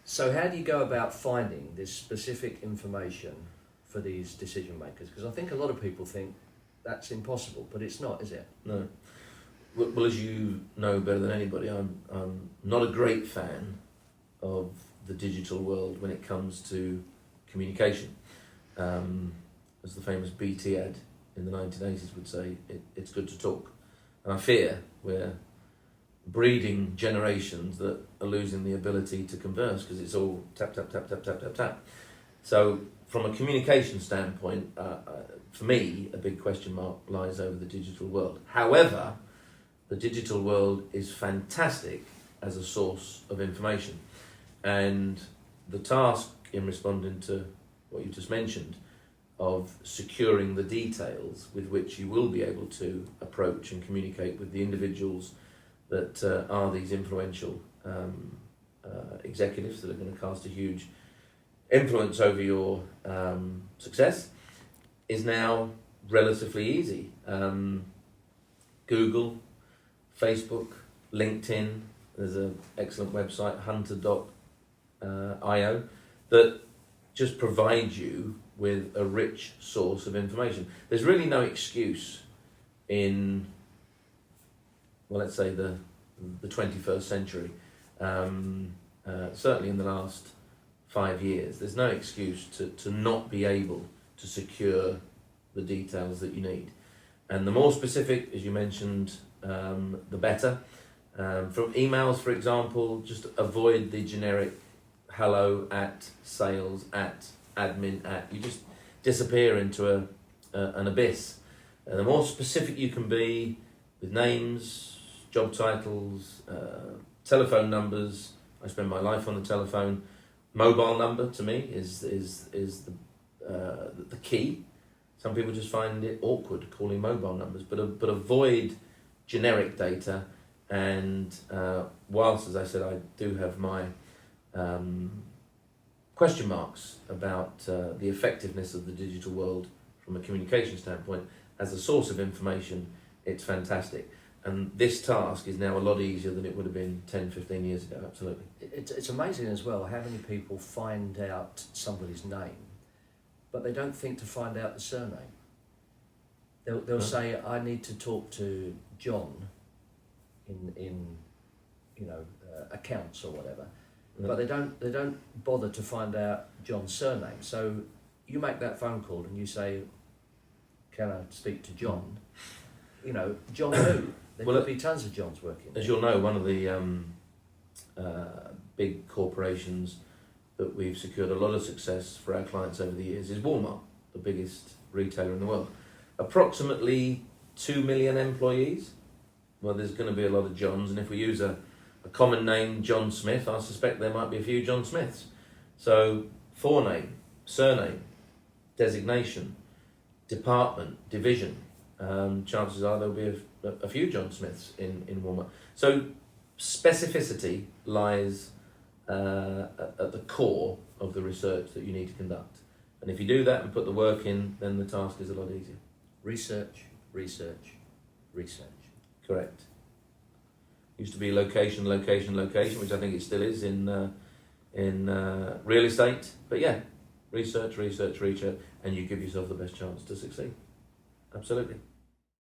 So how do you go about finding this specific information for these decision makers? Because I think a lot of people think that's impossible, but it's not, is it? No. Well, as you know better than anybody, I'm not a great fan of the digital world when it comes to communication. As the famous BT ad in the 1980s would say, it's good to talk. And I fear we're breeding generations that are losing the ability to converse because it's all tap, tap, tap, tap, tap, tap, tap. So from a communication standpoint, for me, a big question mark lies over the digital world. However, the digital world is fantastic as a source of information. And the task in responding to what you just mentioned of securing the details with which you will be able to approach and communicate with the individuals that are these influential executives that are going to cast a huge influence over your success is now relatively easy. Google, Facebook, LinkedIn, there's an excellent website, hunter.io, that just provides you with a rich source of information. There's really no excuse in, well, let's say the 21st century, certainly in the last 5 years, there's no excuse to not be able to secure the details that you need. And the more specific, as you mentioned, the better. From emails, for example, just avoid the generic hello at sales at admin at. You just disappear into an abyss. And the more specific you can be with names, job titles, telephone numbers. I spend my life on the telephone. Mobile number to me is the key. Some people just find it awkward calling mobile numbers, but avoid generic data. And whilst, as I said, I do have my question marks about the effectiveness of the digital world from a communication standpoint, as a source of information, it's fantastic. And this task is now a lot easier than it would have been 10, 15 years ago, absolutely. It's amazing as well how many people find out somebody's name, but they don't think to find out the surname. They'll say, I need to talk to John in accounts or whatever, but they don't bother to find out John's surname. So you make that phone call and you say, can I speak to John? John who? There could be tons of Johns working. As you'll know, one of the big corporations that we've secured a lot of success for our clients over the years is Walmart, the biggest retailer in the world. Approximately 2 million employees. Well, there's going to be a lot of Johns, and if we use a common name, John Smith, I suspect there might be a few John Smiths. So, forename, surname, designation, department, division. Chances are there'll be a few John Smiths in Walmart. So specificity lies at the core of the research that you need to conduct. And if you do that and put the work in, then the task is a lot easier. Research, research, research. Correct. Used to be location, location, location, which I think it still is in real estate. But yeah, research, research, research, and you give yourself the best chance to succeed. Absolutely.